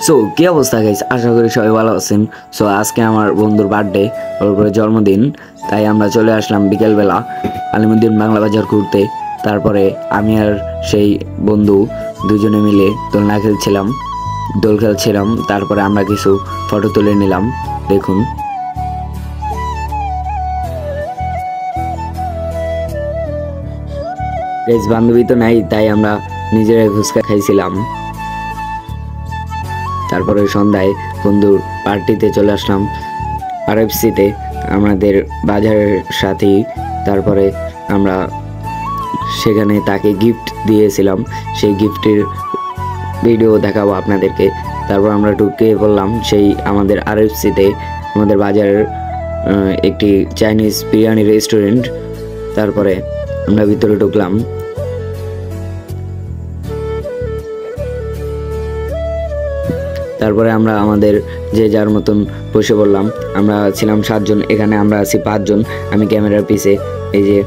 So কি অবস্থা guys, আশা করি সবাই ভালো আছেন। সো আজকে আমার বন্ধুর বার্থডে, ওর উপরে জন্মদিন, তাই আমরা চলে আসলাম বিকেলবেলা আলিমুদ্দিন বাংলা বাজার ঘুরতে। তারপরে আমি আর সেই বন্ধু দুজনে মিলে দোল খেলছিলাম। তারপরে আমরা কিছু ফটো তুলে নিলাম, দেখুন। গাইস বান্ধবী তো নাই, তাই আমরা নিজেরাই ফুচকা খাইছিলাম। তারপরে সন্ধ্যায় বন্ধুর পার্টিতে চলে আসলাম আরএফসিতে, আমাদের বাজারের সাথেই। তারপরে আমরা সেখানে তাকে গিফট দিয়েছিলাম, সেই গিফটের ভিডিও দেখাবো আপনাদেরকে। তারপর আমরা ঢুকে পড়লাম সেই আমাদের আরএফসিতে, আমাদের বাজারের একটি চাইনিজ বিরিয়ানি রেস্টুরেন্ট। তারপরে আমরা ভিতরে ঢুকলাম। তারপরে আমরা আমাদের যে যার মতন বসে পড়লাম। আমরা ছিলাম 7 জন, এখানে আমরা আছি 5 জন, আমি ক্যামেরার পিছে, এই যে।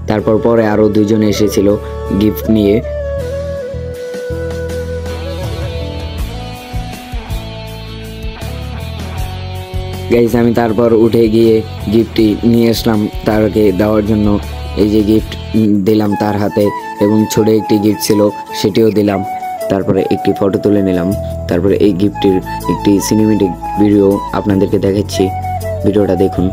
তারপর পরে আরও 2 জন এসেছিল গিফট নিয়ে। গাইস আমি তারপর উঠে গিয়ে গিফটটি নিয়ে আসলাম তারকে দেওয়ার জন্য। এই যে গিফট দিলাম তার হাতে, এবং ছোট একটি গিফট ছিল সেটিও দিলাম। তারপরে একটি ফটো তুলে নিলাম। তারপরে এই গিফটের একটি সিনেমেটিক ভিডিও আপনাদেরকে দেখাচ্ছি, ভিডিওটা দেখুন।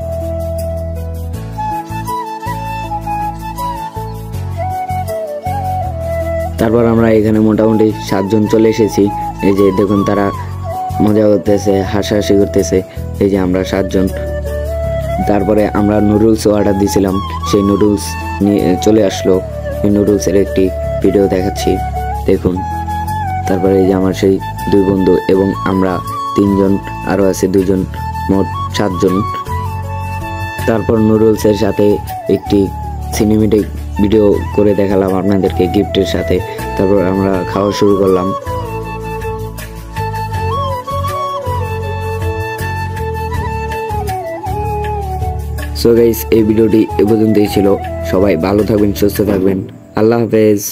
তারপর আমরা এখানে মোটামুটি 7 জন চলে এসেছি। এই যে দেখুন, তারা মজা করতেছে, হাসাহাসি করতেছে, এই যে আমরা 7 জন। তারপরে আমরা নুডলস অর্ডার দিয়েছিলাম, সেই নুডলস নিয়ে চলে আসলো। এই নুডলসের একটি ভিডিও দেখাচ্ছি, দেখুন। তারপরে এই যে আমার সেই 2 বন্ধু এবং আমরা 3 জন, আরও আছে 2 জন, মোট 7 জন। তারপর নুডলসের সাথে একটি সিনেমেটিক ভিডিও করে দেখালাম আপনাদেরকে গিফটের সাথে। তারপর আমরা খাওয়া শুরু করলাম। সো গাইস এই ভিডিওটি এ পর্যন্তই ছিল। সবাই ভালো থাকবেন, সুস্থ থাকবেন, আল্লাহ হাফেজ।